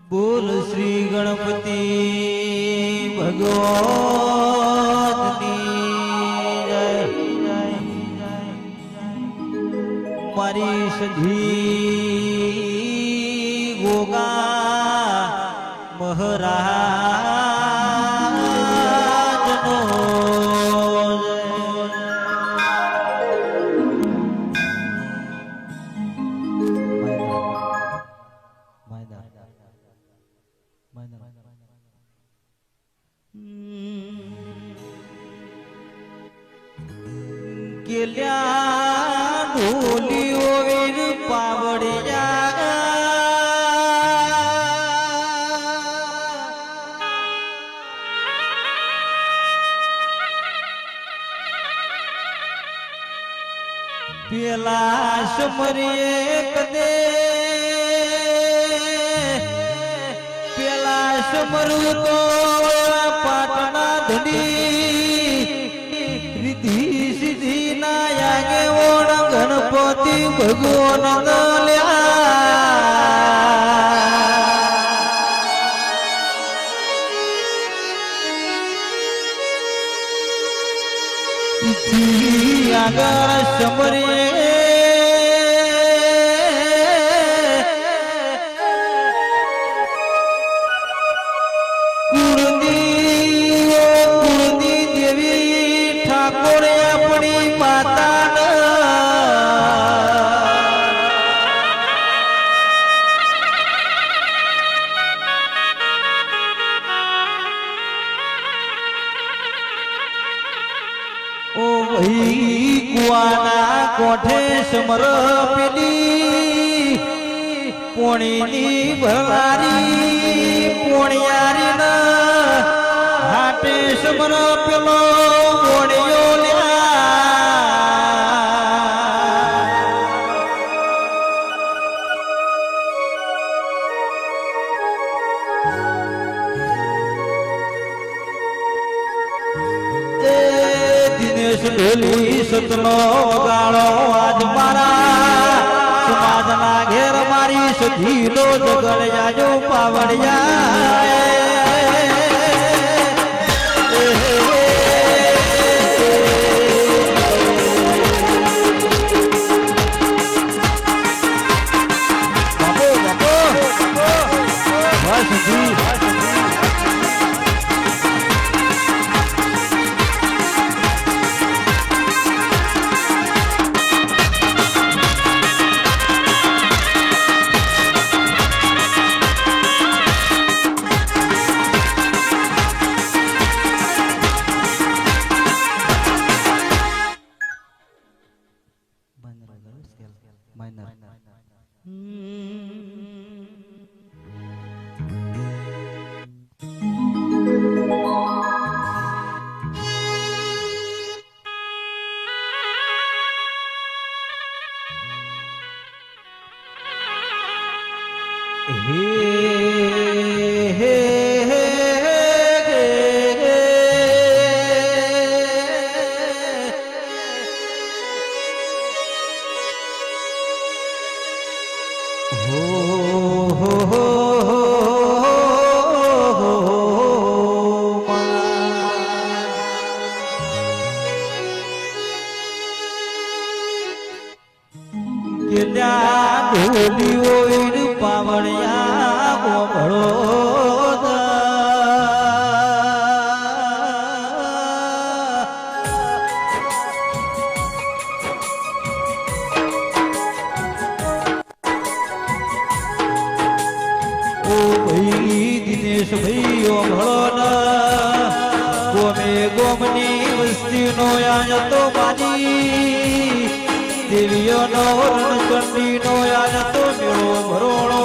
बोल श्री गणपति भगवान मारी सधी गोगा महाराज नो केल्या ढोली ओवीर पावड्या पेला समरिये कदे पेला समरू तो पाटना धनी रिद्धि सिद्धि नायागे ओण गणपति भगवान दल्या आगर समरिये कुळदी देवी ठाकोर अपनी माता ओ वही कुआना कोठे समर्पिली पोणीनी भरारी पोणियारी न हाटे समर्पिलो पोणियोल्या ढोली सतनो गाळो आज मारा समाजना घेर मारी सधीलो जगड़ जाजो पावड़िया पावड़िया गोभड़ो ओ ભાઈ દિનેશ ભાઈ ઓભળો ન ગોમે ગોમની વસ્તીનો યાજ તો મારી દેવીઓનો રણચંડીનો યાજ તો મેળો ભરોણો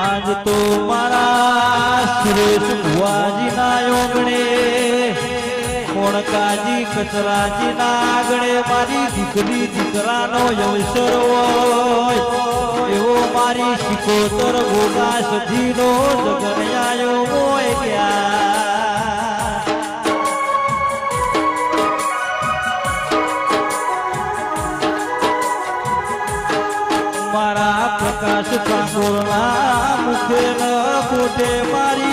આજ તો મારા સુરેશ ભુવાજીના યોગણે કોણકાજી કચરાજીના આગણે મારી દીકરી દીકરાનો અવસર હોય એવો મારી શિકોતર ગોગા સધીનો જગણ્યાયો હોય ગયા મારા પ્રકાશ ઠાકોરના મુખે ન કોટે મારી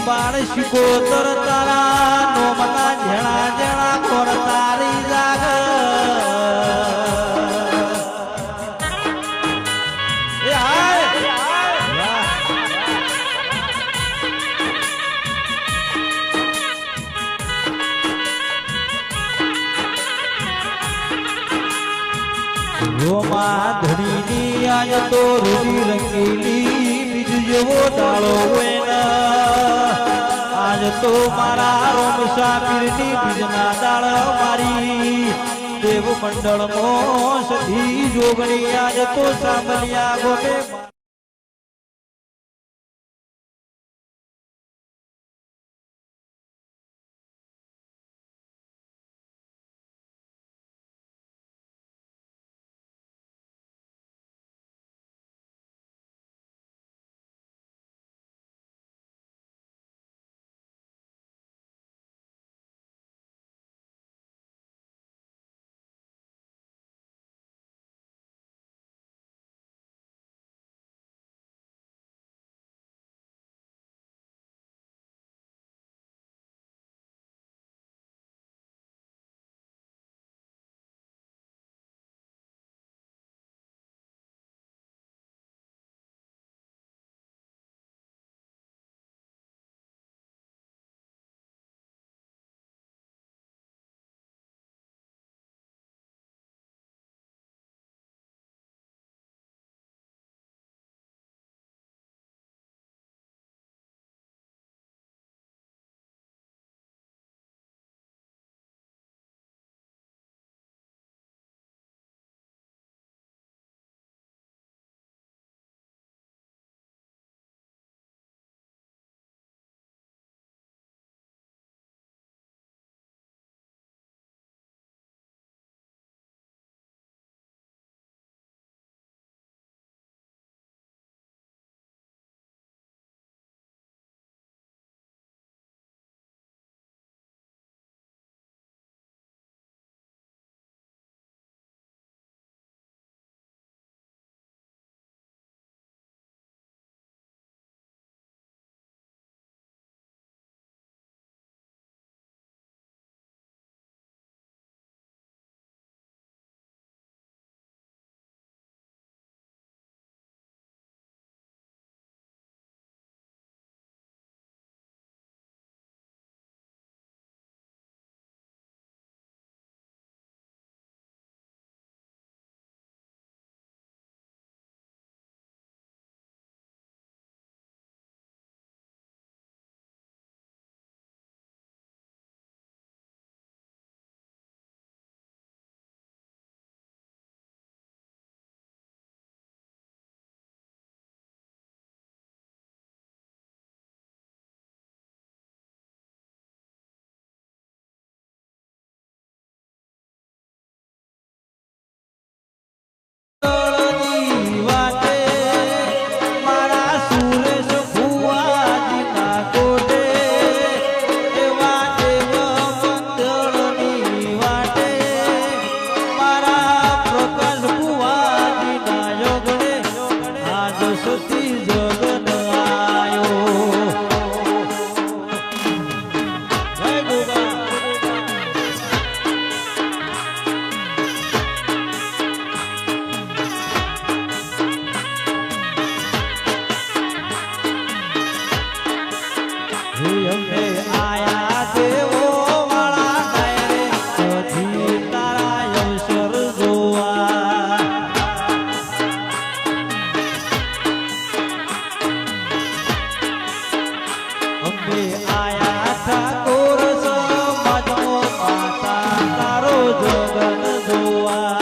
બાળ શિકોતર તારા નોમના ઝેણા ઝેણા કોર તારી જાગ રોમા ધણીની આજ તો રૂડી રંગીલી બીજ જેવો દાળો હોય આજ તો મારા રોમ સાપીરની બીજના દાળ મારી દેવ મંડળમાં સધી જોગણી આજ તો સાંભળ્યા ગોમે અમે આયા દેવો વાળા ડાયરે હજી તારા અવસર જોવા અમે આયા ઠાકોર સમાજનો માતા તારો જગન જોવા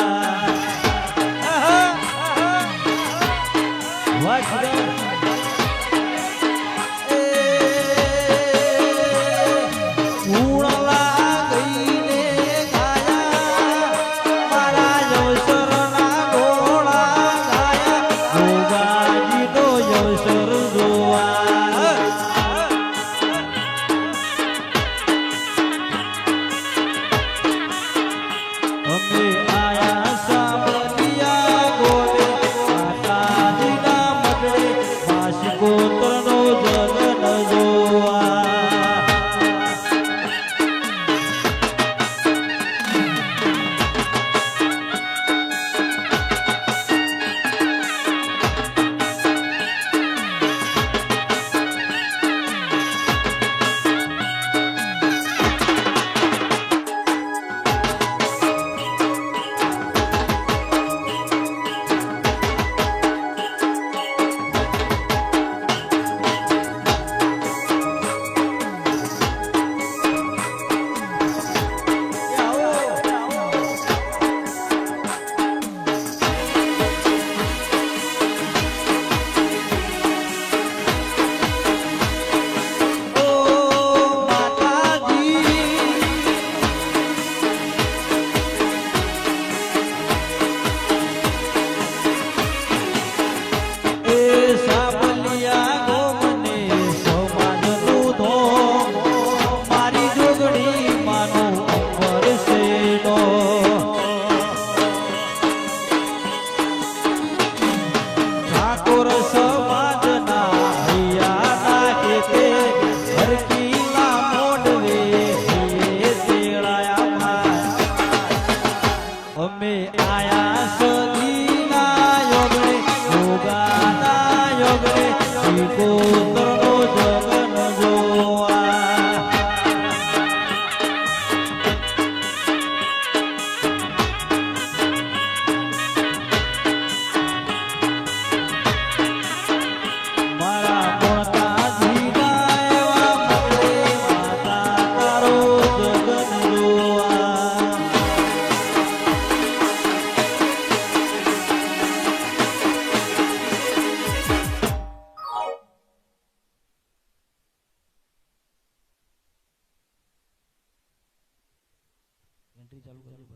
ચાલુ કરી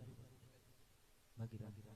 બાકી રાખી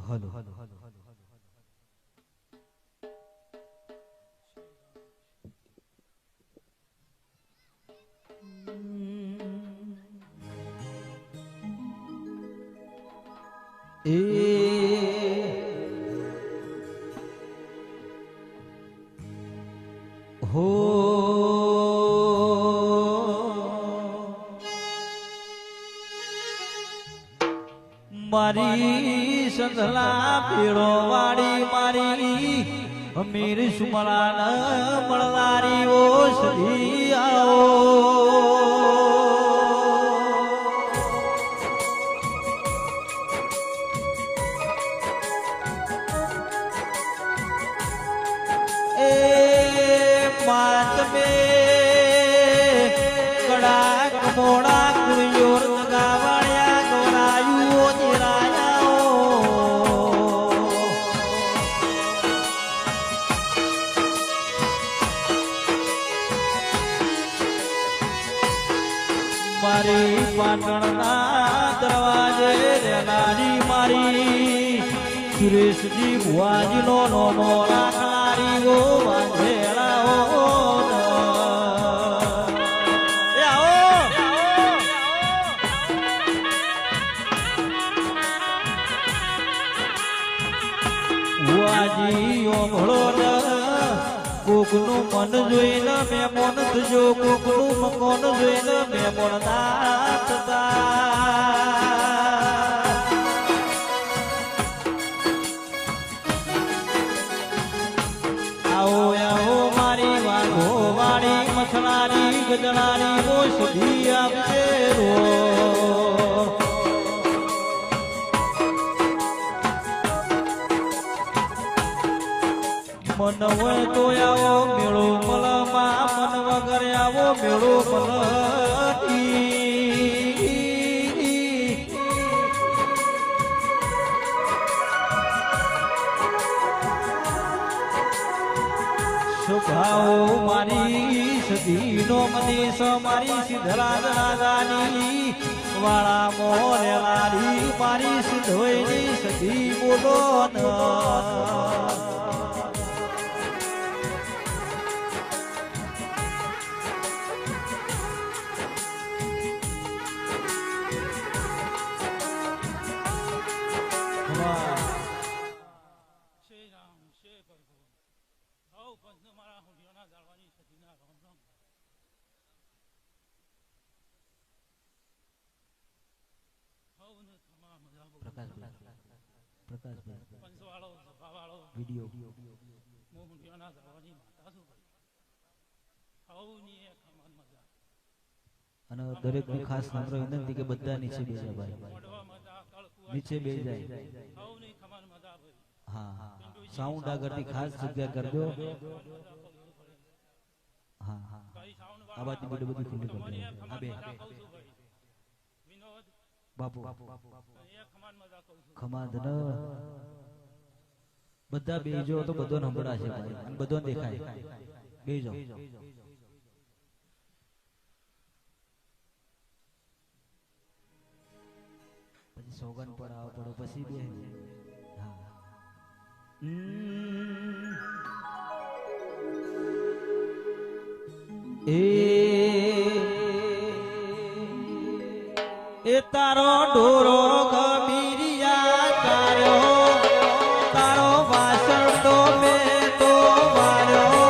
હલો હો મારી સંધલા પીળો વાળી મારી અમીર સુમરાન મળનારી ઓ શ્રી આવો એ માતમે કડા કમોડા કુળિયોર ગાવાળ્યા ગોરાયું મારી પાટણના દરવાજે રેનારી મારી સુરેશજી ભુવાજીનો નોનો રાખનારી ગો વાંધેલા ભુવાજી ઓમળો કોકનું મન જોઈને મેમોન થજો કોકનું મકોન જોઈને મેમોન થતા આવો આવો મારી વાઘો વાળી મછલાની ગજણાની ઓ સુધી આપજે રો મન હોય તો આવો મેળો મલમાં મન વગર આવો મેળો મલતી સ્વભાવ મારી સદીનો મનીષ મારી સિદ્ધરાજ રાજાની વાળા મોરેલારી મારી સિદ્ધોયની સદી બોલો ન અને દરેક ને ખાસ નમ્ર વિનંતી કે બધા નીચે બેસા ભાઈ નીચે બેસી જાય હા સાઉન્ડ આગળથી ખાસ જગ્યા કરજો હા આ બાજુ બધી ખુલ્લી કરી આ બે બાપુ ખમાદ ન બધા બેજો તો બધો નંબરા છે ભાઈ અને બધો દેખાય બેજો પછી સોગન પર આવો પડો પછી બે હા એ તારો ઢોરો ગમીરિયા તારો તારો વાસણ તો મેં તો માર્યો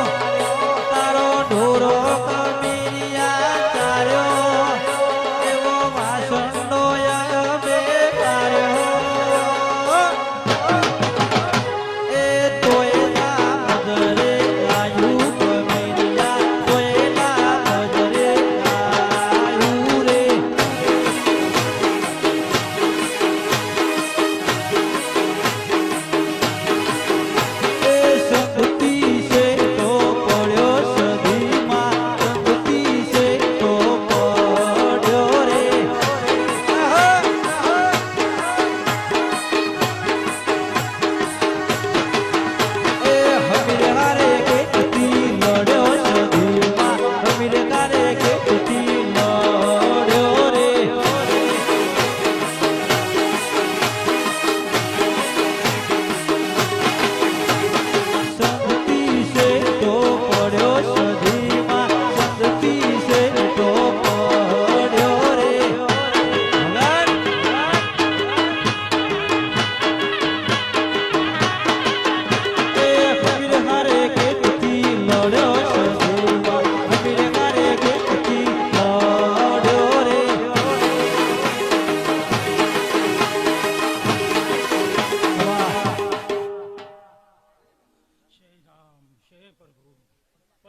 તારો ઢોરો ગમીરિયા તારો એવો વાસણ નો મે માર્યો એ તોય ના મધરે ગાયું ગમીરિયા તોય ના મધરે ગાયું રે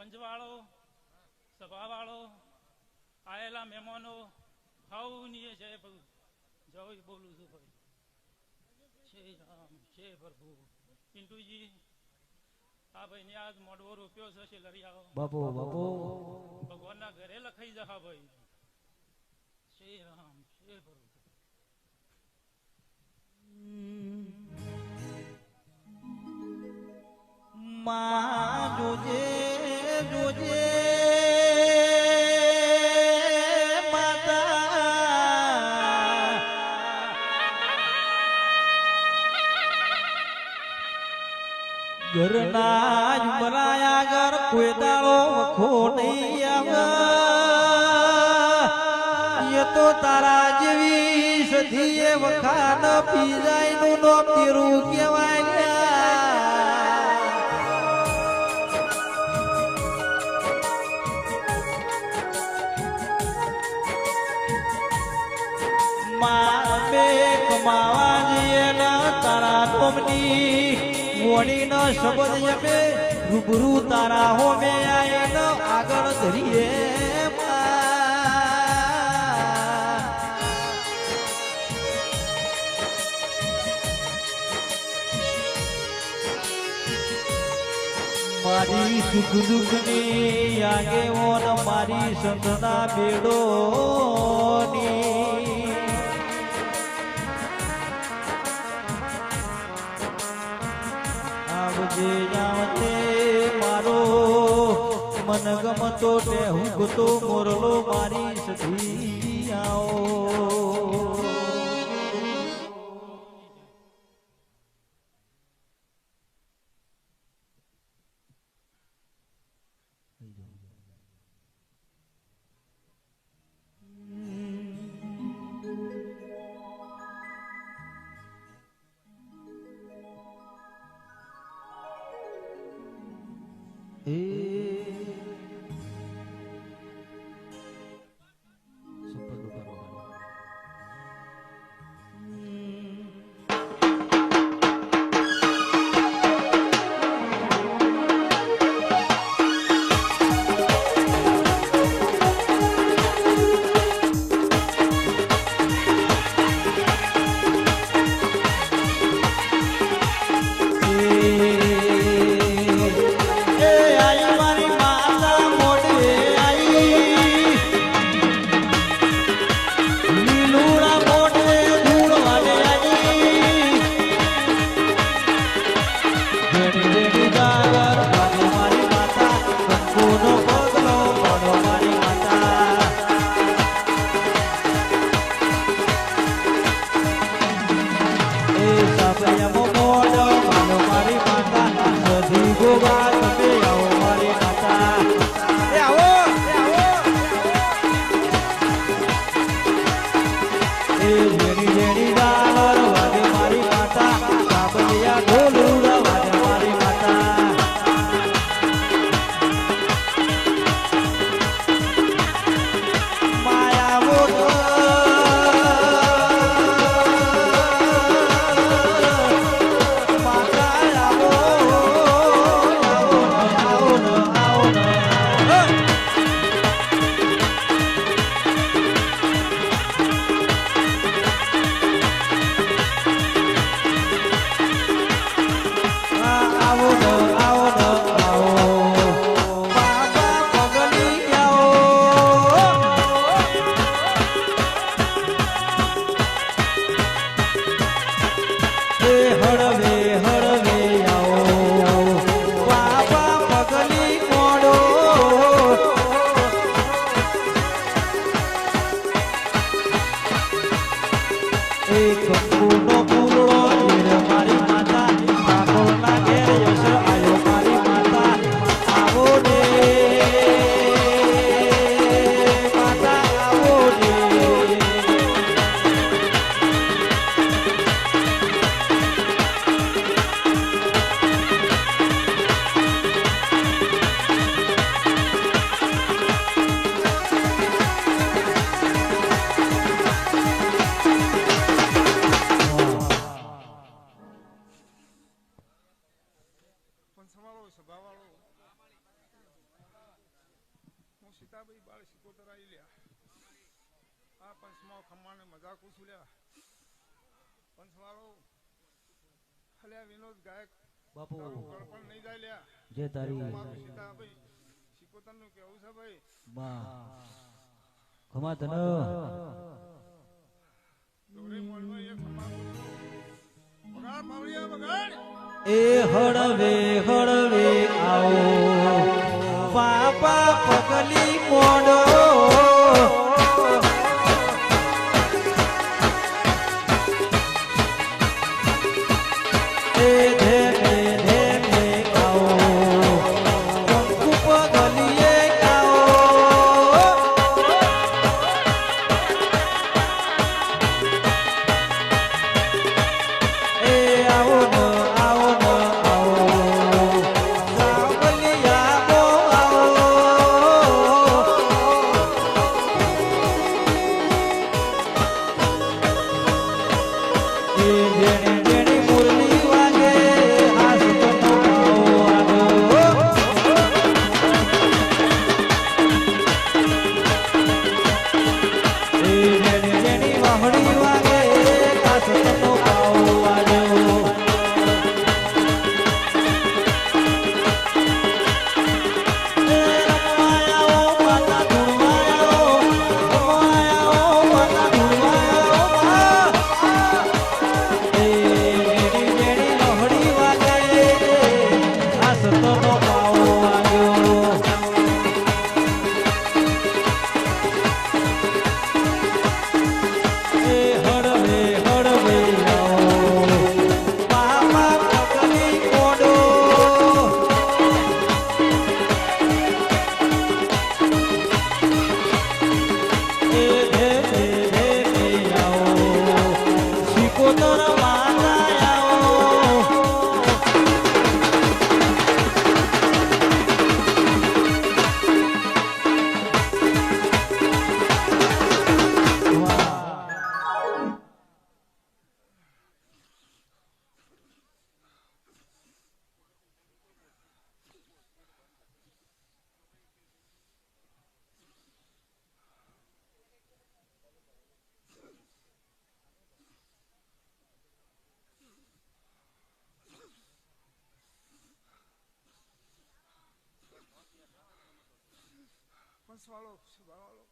પંચવાળો સભાવાળો આયેલા મહેમાનો હવની જય પ્રભુ જય બોલું છું ભાઈ જય રામ જય પ્રભુ પિન્ટુજી આ ભાઈ ને આજ મોડવો રૂપિયો છે લરિયાઓ બાપુ બાપુ ભગવાનના ઘરે લખાઈ જા ભાઈ જય રામ જય પ્રભુ માં જોજે જોજે માતા ઘરના જ મરાયા ઘર કોઈ દાડો વખો નહીં આવે એ તો તારા જેવી સધીએ વખાણ પી જાય નું નો પીરું કહેવાય તારા ડોમની મોડી ન શબ્દ યમે રૂબરૂ તારા હોમે આયે આગળ ધરીએ મારી સુખ દુઃખની આગે ઓન મારી સંતના બેડોની આવજે આવજે મારો મન ગમતો તે હુકતો મોરલો મારી સધી આવો સીતાબાઈ બાળ શિકોતર આવી લ્યા આ પંચમાં ખમ્માને મજાક ઉછુલ્યા પંચવાળો હલ્યા વિનોદ ગાયક બાપુ પણ નહીં જાય લ્યા જે તારી મારું સીતાબાઈ શિકોતર નું કેવું છે ભાઈ ખમા તન દોરે મોલમાં એક ખમ્મા બગાડ પાવડિયા બગાડ એ હળવે હળવે આવો બાપા પગલી મોડો એ ધેમે ધેમે આવો કંકુ પગલીએ આવો એ આવો ન આવો ન આવો સાવલિયા બો આવો એ જેણે જેણે મુરલી વાગે હાથ તો આવો એ જેણે જેણે વાહડી વાગે હાથ તો આવો પંચવાળો સુભાવાળો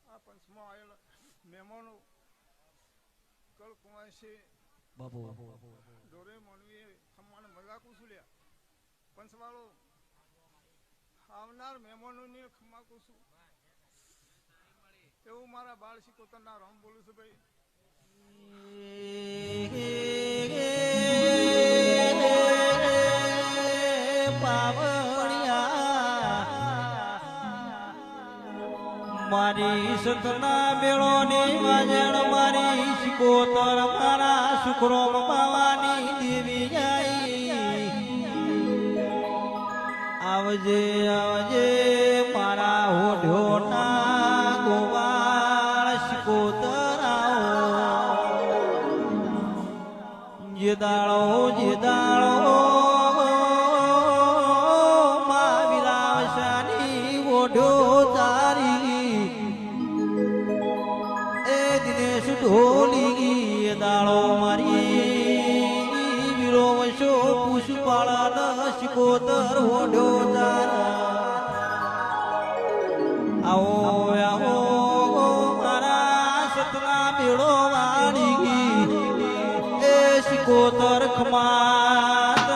આ પંચમાં આવેલા મહેમાનો કલ કુમાર છે બાપુ દોરે મોનવીએ ખમ્માને મજાક ઉછુલ્યા પંચવાળો આવનાર મહેમાનોની ખમ્મા કુસું એવું મારા બાળ શિકોતરના રામ બોલું છું ભાઈ મારી સતના મેળોની વાજણ મારી શિકોતર મારા શુક્રો બાવાની દેવી જાય આવજે આવજે મારા હોઢોના ગોવાળ શિકોતર આવો જે દાળો મા વિલાવશાની ઓઢો તારી એ દિનેશ ઢોલી દાળો મારી વિરોવશો પુષ્પાળા શિકોતર ઓઢો તારા આવો આવો મારા સતના મેળો વાળી એ શિકોતર ખમાત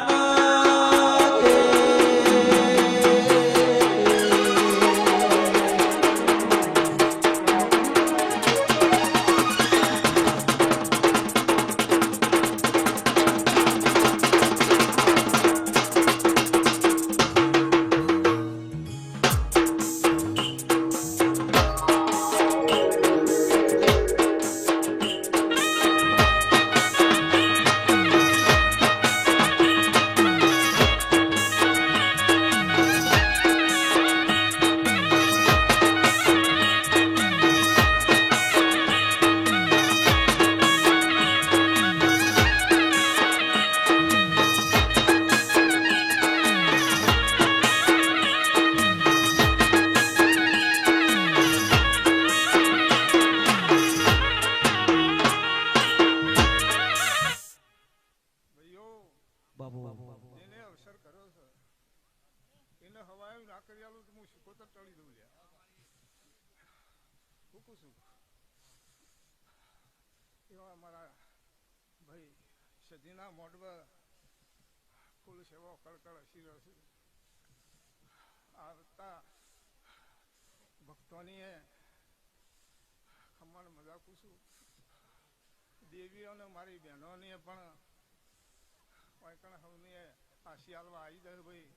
જેને અવસર કર્યો છે એને હવાયું ના કરી આલું તો હું શીખોતર ટળી દઉં લ્યા હું છું એવા અમારા ભાઈ સદીના મોઢવા ફૂલ સેવા કળકળ હસી રહ્યો છે આવતા ભક્તોની ખમણ મજાકું છું દેવીઓને મારી બહેનોને પણ વાંકણ હવની આશી હાલવા આવી જાય ભાઈ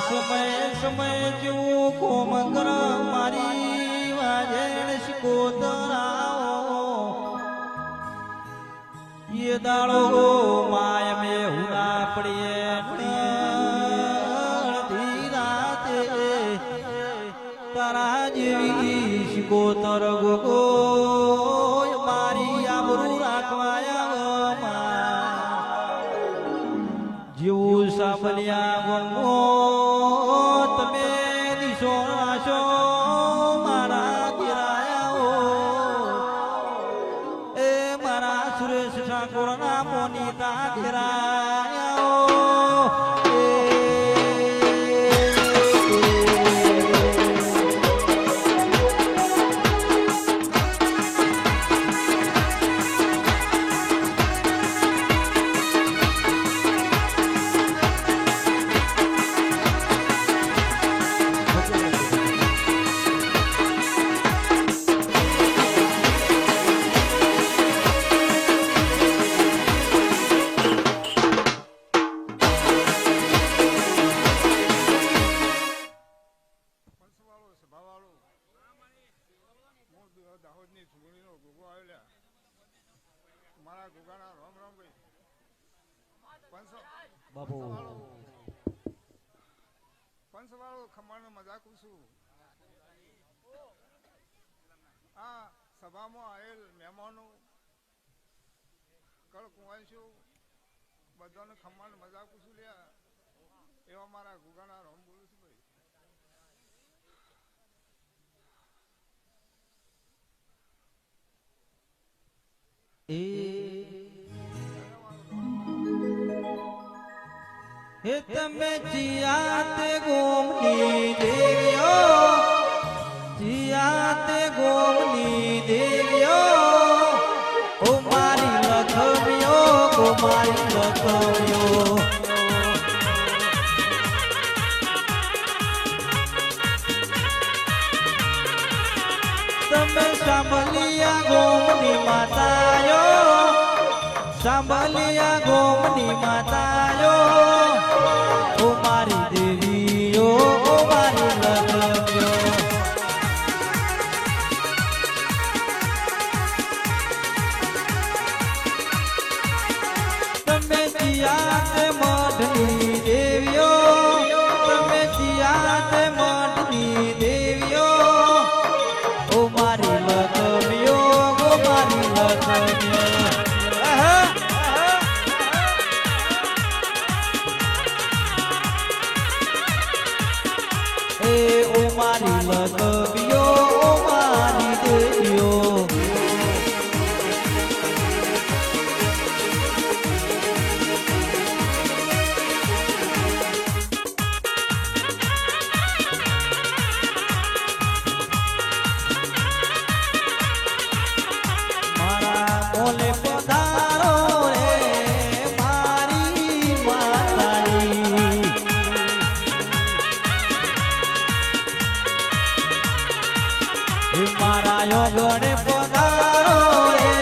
સમય સમય જેવું કોમંગર મારી વાજેણ શિકોતરાઓ ये दाड़ो माय में हुआ पड़िए धीराते तारा जेवी शिकोतर गो मारी आबरू राखवाया जीव साफलिया गो તમે દિશો નાશો મારા ગિરાયા એ મારા સુરેશ ઠાકોર ના મોનિતા ગિરાયા દાહોદની ચૂંટણીનો ગોગો આવેલા મારા ગોગાના રામ રામ ભાઈ પંચવાળો ખમણ મજાકું છું આ સભામાં આવેલ મહેમાનો કળકુંવાંશો બધાને ખમણ મજાકું છું લ્યા એવા મારા ગોગાના રામ બોલું છું ભાઈ हे तमे जियाते गोमनी देवियो जियाते गोमनी देवियो ओ मारी लखवियो ओ मारी लखवियो तमे सांभलिया गोमनी मातायो सांभलिया गोमनी मातायो ओ मारी देवीयो ओ मारी लखवियो तमे जियाते मठनी देवीयो तमे जियाते मठनी देवीयो ओ मारी लखवियो ओ मारी लखवियो મારી લખવિયો મારી દેવીઓ મારા મોલે પધારો રે મારી માતાજી મારા યોગણે પધારો રે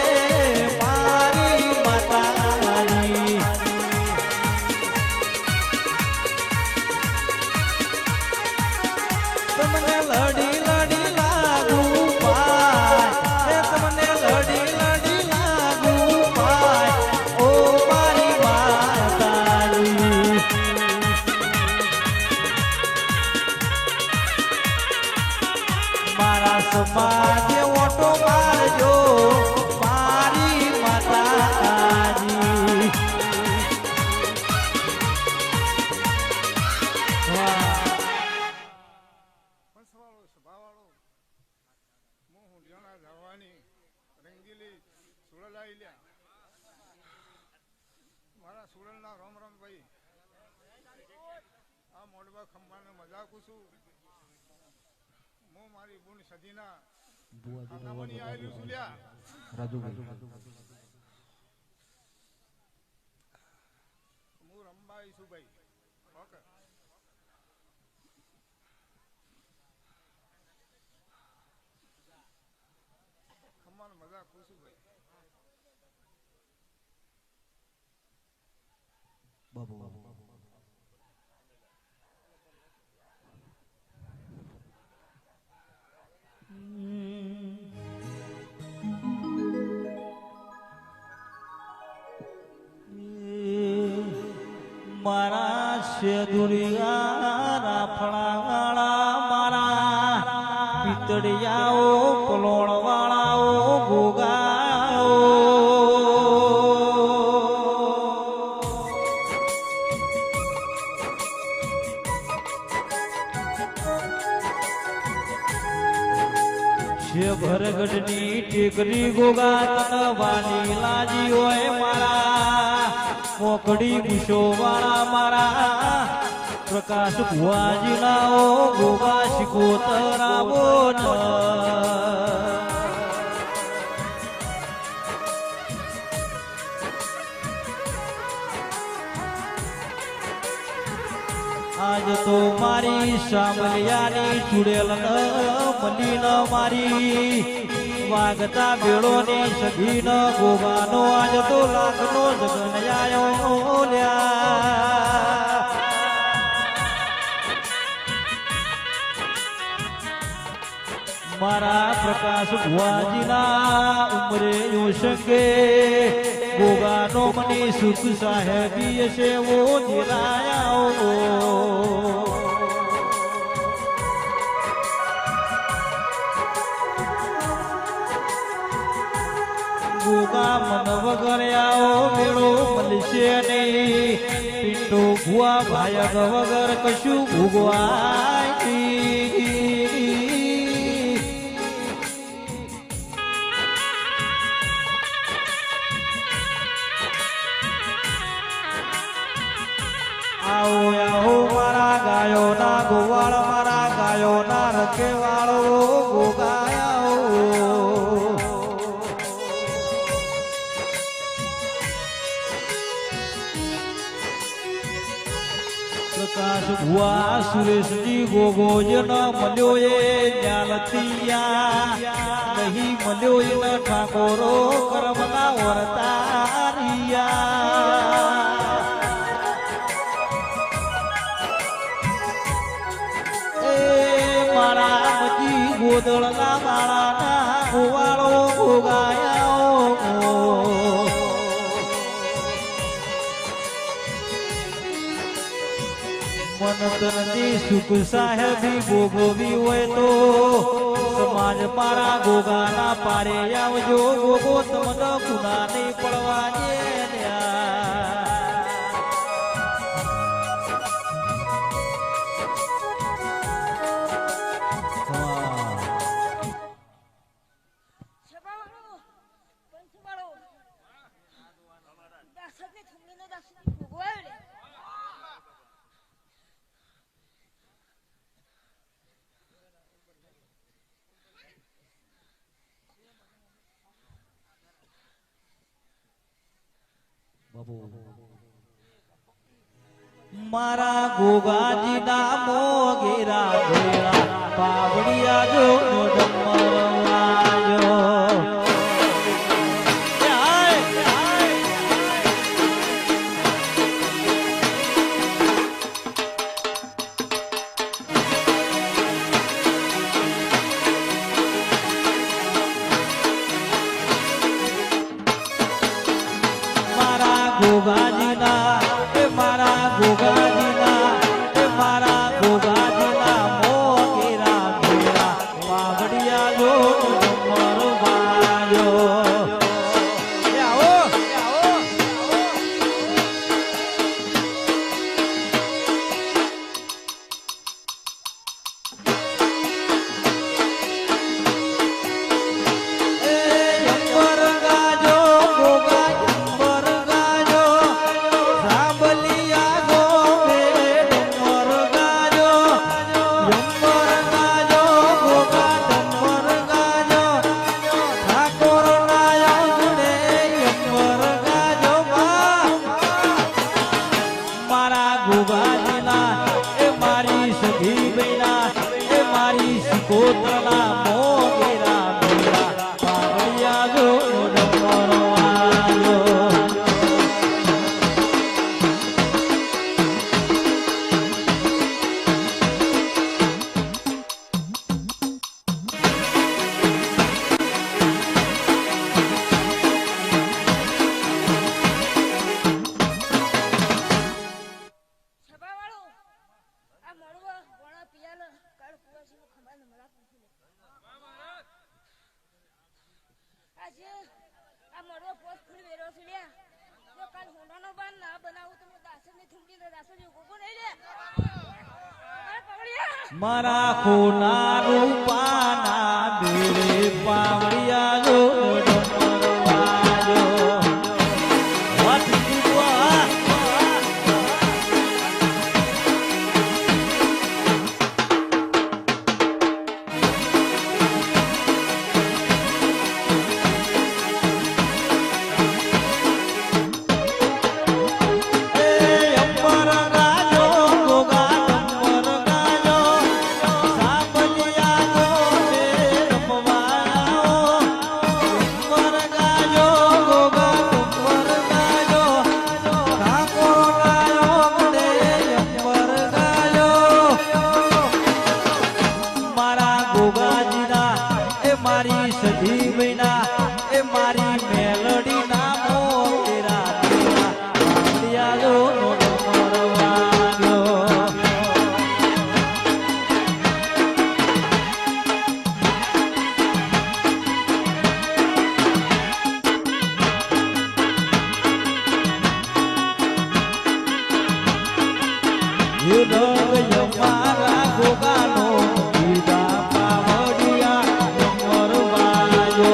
મારી માતાજી તમને લડી લડી લાગુ પાય તમને લડી લડી લાગુ પાય ઓ મારી માતાજી મારા સમાજે ઓટો મારજો મારી માતાજી પંચવાળો સભાવાળો હું હુંડિયાણા ધાવાની રંગીલી સુરલાઈ લ્યા મારા સુરલના રામ રામ ભાઈ આ મોડવા ખંભાને મજાકું છું હું મારી બુન સદીના ખાનામણી આવેલું છું લ્યા હું રંબાઈ છું ભાઈ ઓકે ખંભાને મજાકું છું ભાઈ બાબુ મારા શેદુરિયા રાફડા વાળા મારા પિતળિયાઓ પલોણ વાળાઓ ગોગાઓ ભરગઢની ટેકરી ગોગા તનવાની લાજી હોય મારા મોકડી ગુશો વાળા મારા પ્રકાશ ભુવાજીના ગોગા શિકોતરા બોલ આજ તો મારી સામલિયાની ચુડેલ મલી ન મારી વાગતા બેડો ની સગી ન ગોવાનો આજ તો લાખનો જગન આયો લ્યા મારા પ્રકાશ ભુવાજીના ઉમરે યોશંગે ગોગાનો મની સુખ સાહેબી છે વો દિલાયા ગોગા મન વગર આવો મેળો મળશે નહીં પિંટો ભુવા ભાયક વગર કશું ભોગવાય આવો આવો મારા ગાયો ના ગોવાળ મારા ગાયો ના રખેવાળો ગોગાયો પ્રકાશ ભુવા સુરેશજી ગોગોજ ન મળ્યો એ જ્ઞાનતિયા નહીં મળ્યો એ ન ઠાકોરો કર્મના વર્તારિયા મારા મજી ગોદળના માળાના ગોવાળો ગોગાયા મન તનની સુખ સાહેબી ભોગવી હોય તો સમાજ મારા ગોગાના પારે આવજો ગોગો તમને ગુના નહીં પડવા દે મારા ગોગાજી ના મોગેરા ભેળા પાવડિયા જો ડમરવાજો ગોગાજીના એ મારા ગોગાજીના એ મારા ગોગાજીના મોગેરા ગુગાજીના એ મારી સખી બૈના એ મારી સિકોતરના મોગેરા બૈરા પાવડિયા જો ડમરવાજો મારા ખૂના રૂપાના બેરે પાવડિયા જો ડમરવાજો વાત દીવા મારી સધી બૈના એ મારી મેલડી ના મોગેરા પાવડિયા જો ડમરવાજો મારા ગોગાનો દીદા પાવડિયા ડમરવાજો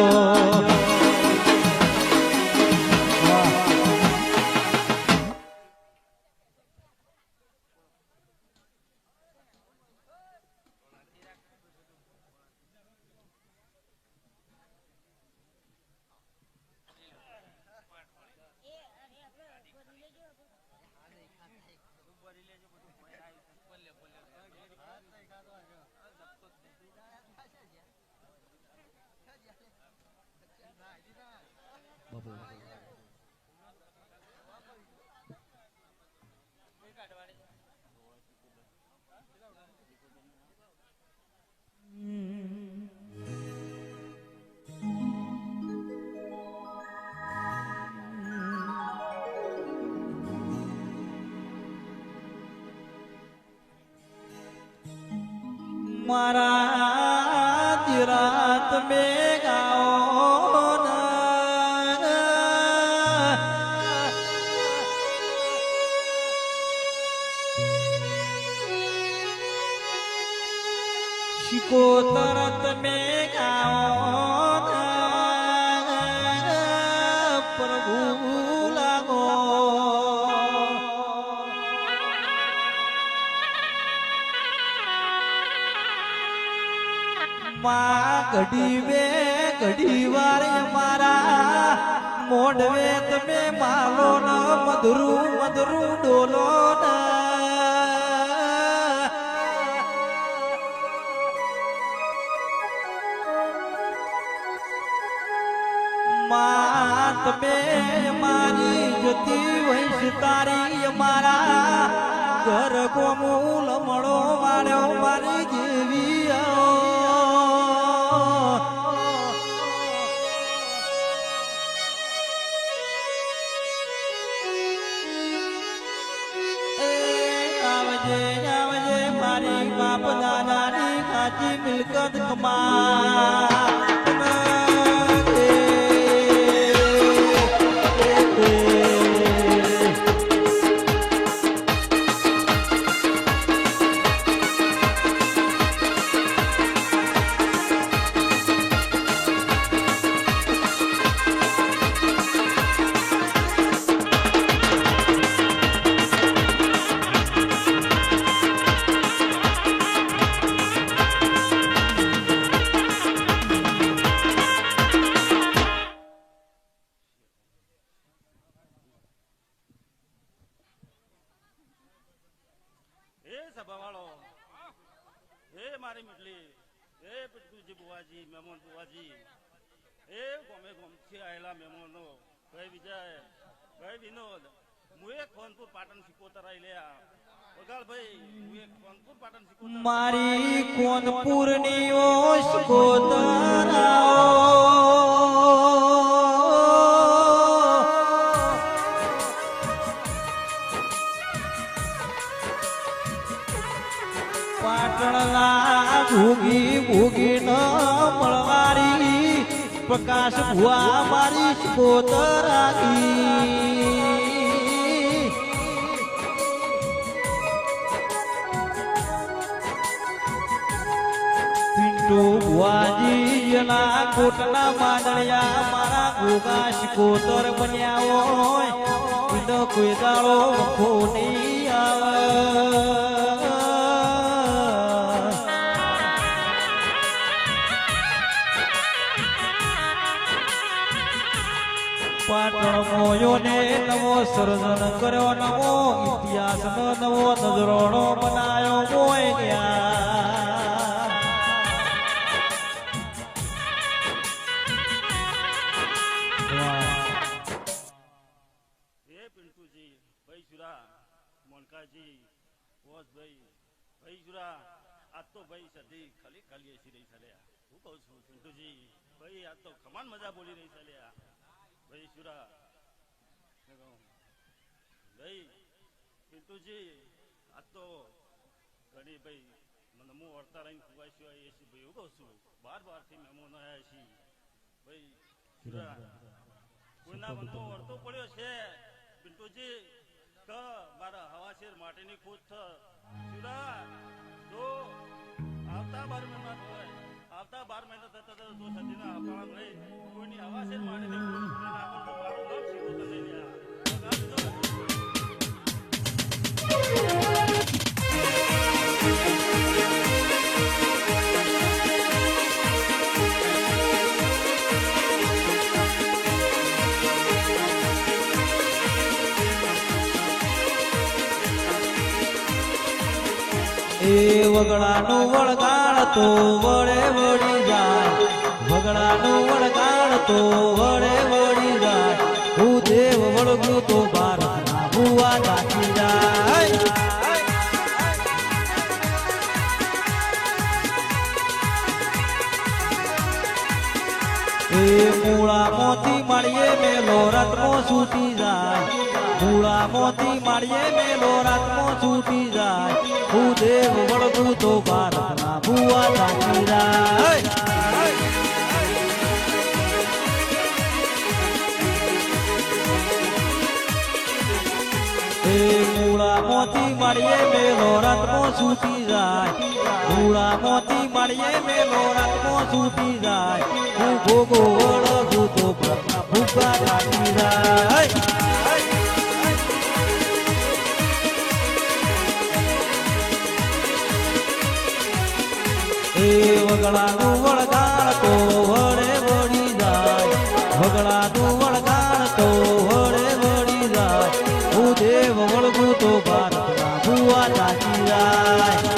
મારા તિરાત में गाओ शिकोतरत में गाओ प्रभु लागो घड़ी में घड़ी वार मारा मोढ़वे तमे मालो न मधुरु मधुरु डोलो न मात में मारी ज्योति वंश तारी मारा घर को मूल मड़ो मारो मारी जीवी मारी बाप दादा नी काची मिलकत कमा સભાવાળો હે મારી મીટલી હે પિટુજી બુવાજી મહેમાન બુવાજી હે ગોમે ગોમથી આવેલા મહેમાનો ભાઈ વિજય ભાઈ વિનોદ હું એક ખોનપુર પાટણ સિકોતર આવી લ્યા વગાડ ભાઈ હું એક ખોનપુર પાટણ સિકોતર મારી કોનપુરની ઓશ કોતરાઓ પાટણના ભૂગી ભૂગી ન મળવારી પ્રકાશ ભુવા મારી કોતરાની ભુવાજીના કોટના માંડળિયા મારા ગોગા શિકોતર બન્યા હોય એનો કોઈ દાડો વખો નહીં આવે પાટણ મોયોને નવો સર્જન કર્યો નવો ઇતિહાસનો નવો નજરોણો બનાયો મોય ગયા હે પિન્ટુજી ભાઈ સુરા મોનકાજી બોસ ભાઈ ભાઈ સુરા આ તો ભાઈ સધી ખાલી ખાલી એસી રહી ચાલ્યા હું કહું છું પિન્ટુજી ભાઈ આ તો કમાન મજા બોલી રહી ચાલ્યા ભાઈ સુરા ભાઈ પિન્ટુજી આ તો ઘણી ભાઈ મને હું વળતા રહીને ખુવાશ્યો એસી ભાઈ હું કહું છું બાર થી મહેમાનો આવ્યા છીએ ભાઈ સુરા કોઈના મનનો વળતો પડ્યો છે પિન્ટુજી કે મારા હવાશેર માટેની ખોજ સુરા જો આવતા 12 મહિના હોય આવતા 12 મહિના થતા જો સદીના અપામ રહી કોઈની હવાશેર માટેની ખોજ પૂરી ના કરો તો મારું નામ શીખો લઈ ગયા એ વગડાનું વળગાડ તો વળે વળી જાય વગડાનું વળગાડ તો વળે વળી જાય હું દેવ વળગું તો ભારતના ભુવા નાખી જાય એ મૂળા મોતી મળીએ મેલો રત્નો છૂટી જાય મૂળા મોતી મળીએ મેલો રત્નો છૂટી જાય હું દેવ વળગું તો ભારતના ભુવા નાખી જાય એ મૂળા મોતી મળીએ મેલો રત્નો છૂટી જાય મૂળા મોતી મળીએ મેલો રત્નો છૂટી જાય હું ભોગો વળગું તો ભારતના ભૂખા નાખી જાય એ વગડાનું વળગાડ તો વળે વળી જાય વગડાનું વળગાડ તો વળે વળી જાય હું દેવ વળગું તો ભારતના ભુવા નાખી જાય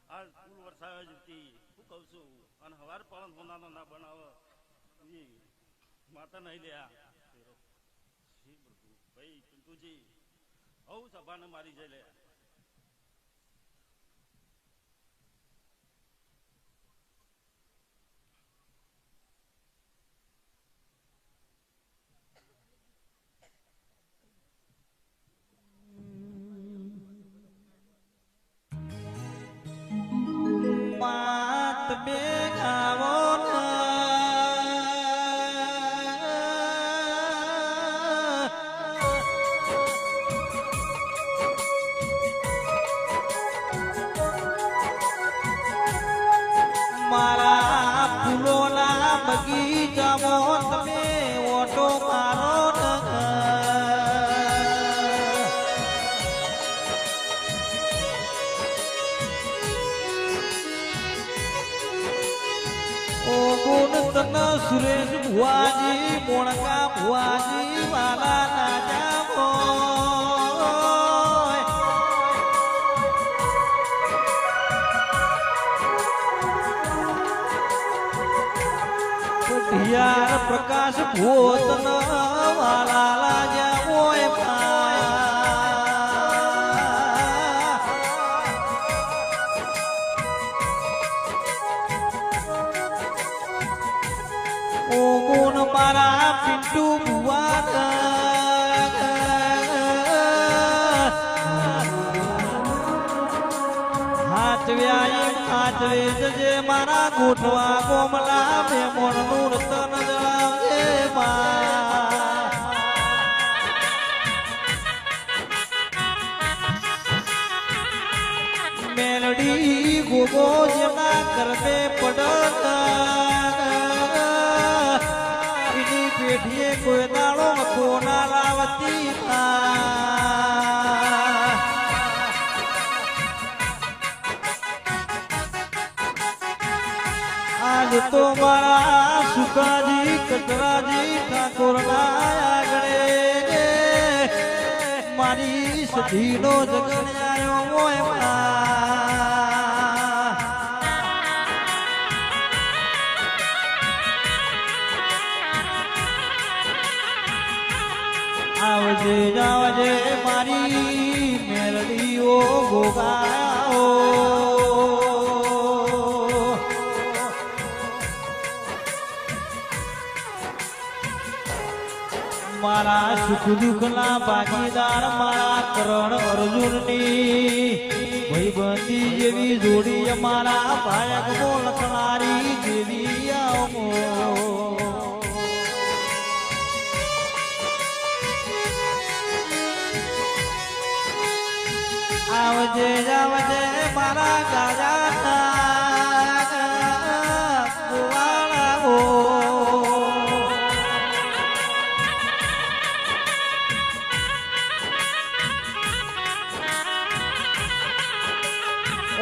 આ ફૂલ વરસાવે જતી હું કહું છું અને હવાર પાલન હોનાનો ના બનાવો માતા નહીં લ્યા ભાઈ પિન્ટુજી હવ સભાને મારી જાય લ્યા બગીચામાં તમે ઓટો મારો ઓ ગુણ તન સુરેશ ભુવાજી મોણકા ભુવાજી વાલા ના જામો યાર પ્રકાશ ભૂતન વાલા લાજા મોય ઓ ગુણ મારા પિન્ટુ ભુવાન હાચવે જજે મારા ગોઠવા કોમલા મેમોન નું રતન જણાવજે મેલડી ગોગો જેના કરમે પડતા એની પેઠીએ કોઈ દાડો કોના લાવતી આજ તો મારા સુકાજી કટરાજી ઠાકોર ના આગળે મારી સધીનો જગણ આવ્યો મોય આવજે આવજે મારી મેલડીઓ ગોગાઓ મારા સુખ દુઃખ ના ભાગીદાર મારા કરણ અર્જુનની ભાઈબંધી જેવી જોડી અમારા ભાયક લખનારી જેવી આવો આવજે આવજે મારા ગાજા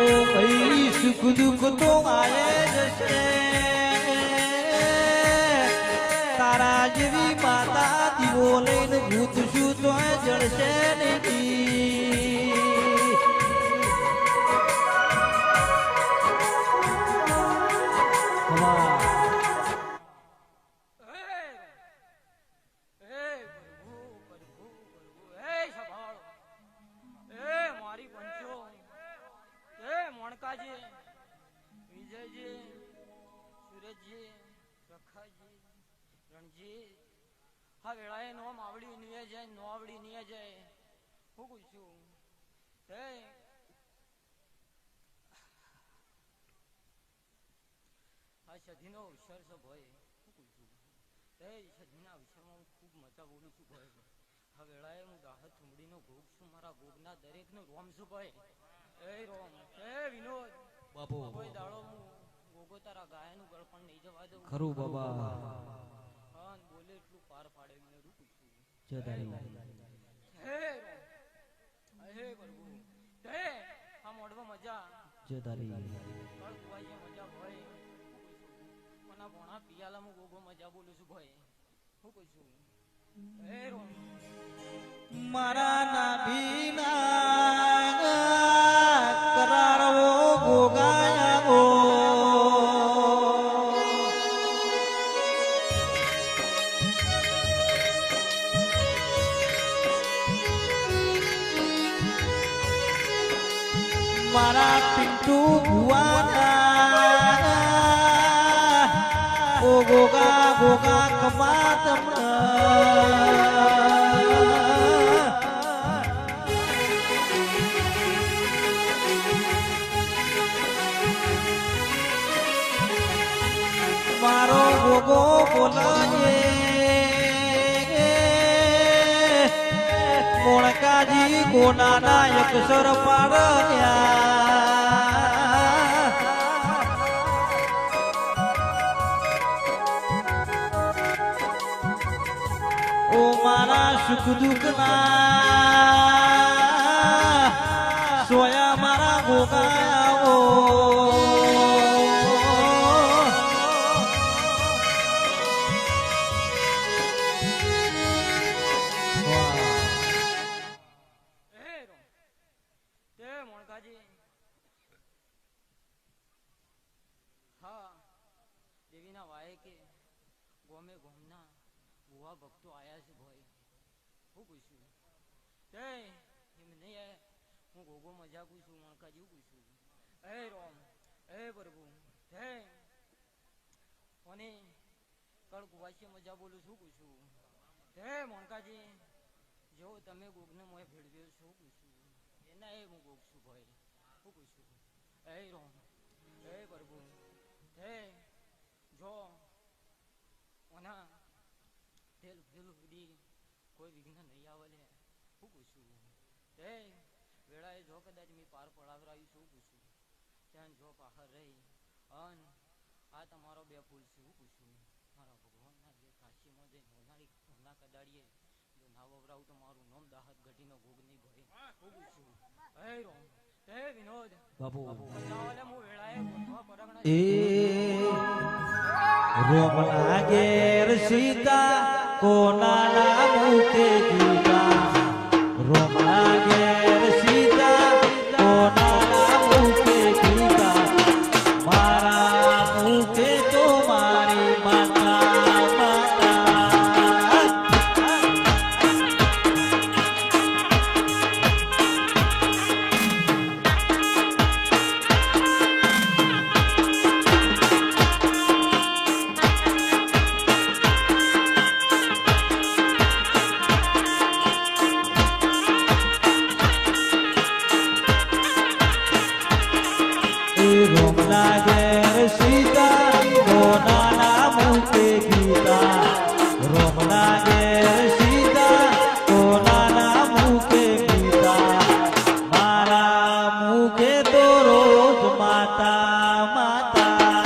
ઓ ભાઈ સુખ દુઃખ તો આયે જશે તારા જેવી માતા દીવો લઈને ભૂત શું તો જળશે નહીં વિજયજી સુરેશજી રખાજી રણજી હા વેળાએ નો આવડી નિયે જાય નો આવડી નિયે જાય હું પૂછું હે આ સધીનો અવસર છે ભાઈ હું પૂછું હે સધીના અવસરમાં હું ખૂબ મજા બોલું છું ભાઈ હા વેળાએ હું દાહત થુમડીનો ભોગ છું મારા ભોગના દરેકનો રોમ છું ભાઈ એ રોમ હે વિનોદ બાપુ કોઈ દાડો હું ગોગો તારા ગાયનું ગળપણ નહીં જવા દઉં ખરું બાબા હા બોલે એટલું પાર પાડે મને રૂપું છું જય તારી હે હે પ્રભુ હે આ મોડવા મજા જય તારી કળ કુવાઈએ મજા ભાઈ કોના ભોણા પિયાલા હું ગોગો મજા બોલું છું ભાઈ હું કહું છું હે રોમ મારા નાભીના કરારવો ગોગાયા મારા પિન્ટુ ભુવાના ઓ ગોગા ગોગા કમાત મારો ગોગો બોલાય મોણકાજી ગોનાના અક્ષર પાડ્યા મારા સુખ દુઃખના સોયા મારા ગોગાઓ દેવીના વાય કે ગોમે ગોમના ભુવા ભક્તો આયા છે ભાઈ હું પૂછ્યું તે એમ નહીં આય હું ગોગો મજાકું છું મણકાજી પૂછ્યું એ રોમ એ પ્રભુ હે કોને કળ કુવાસી મજા બોલું છું પૂછ્યું હે મણકાજી જો તમે ગોગને મોય ભેળવ્યો છો પૂછ્યું એના એ હું ગોગ છું ભાઈ હું પૂછ્યું એ રોમ એ પ્રભુ હે જો ઓના તેલ પેલું ઉડી કોઈ વિઘ્ન નહીં આવે લે હું પૂછું તે વેળાએ જો કદાચ મેં પાર પડાવરાયું છું પૂછું ત્યાં જો પાહર રહી અન આ તમારો બે ફૂલ છે હું પૂછું મારા ભગવાનના જે કાશીમાં જઈ હોનાળી હોના કદાડીએ જો ના વવરાવું તો મારું નામ દાહત ઘટીનો ભોગ નહીં ભરે હું પૂછું હે રોમ હે વિનોદ બાપુ બચાવલે હું વેળાએ ગોઠવા પરગણા એ રોમના ઘેર સીતા કોનાના મુખે ગીતા રોમના ઘેર સીતા કોનાના મુખે ગીતા મારા મુખે તો મારી માતા માતા રોમના ઘેર સીતા કોનાના મુખે ગીતા રોમના ઘેર સીતા કોનાના મુખે ગીતા મારા મુખે તો રોજ માતા માતા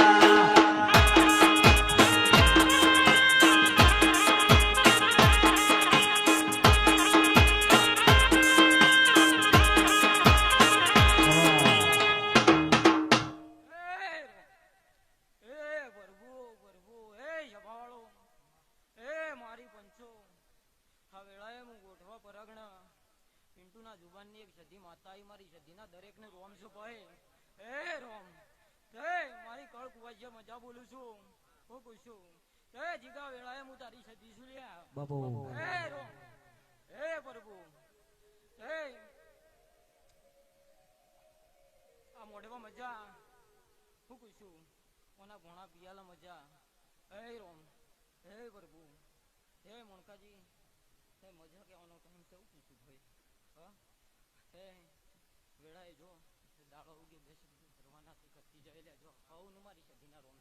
પિન્ટુના જુબાનની એક સધી માતા મારી સધીના દરેકને રોમ છું ભાઈ એ રોમ તે મારી કળ કુવાજ્ય મજા બોલું છું હું પૂછું તે જીગા વેળાએ હું તારી સધી છું લ્યા બાપુ એ રોમ એ પ્રભુ એ આ મોઢેમાં મજા હું પૂછું ઓના ઘોણા પિયાલા મજા એ રોમ હે પ્રભુ હે મોણકાજી હે મજા કહેવાનો ટાઈમ છે હું પૂછું ભાઈ હે વેળાએ જો દાડો ઉગે બેસી કરવાના કરતી જાય લે જો હવનું મારી સધીના રોમ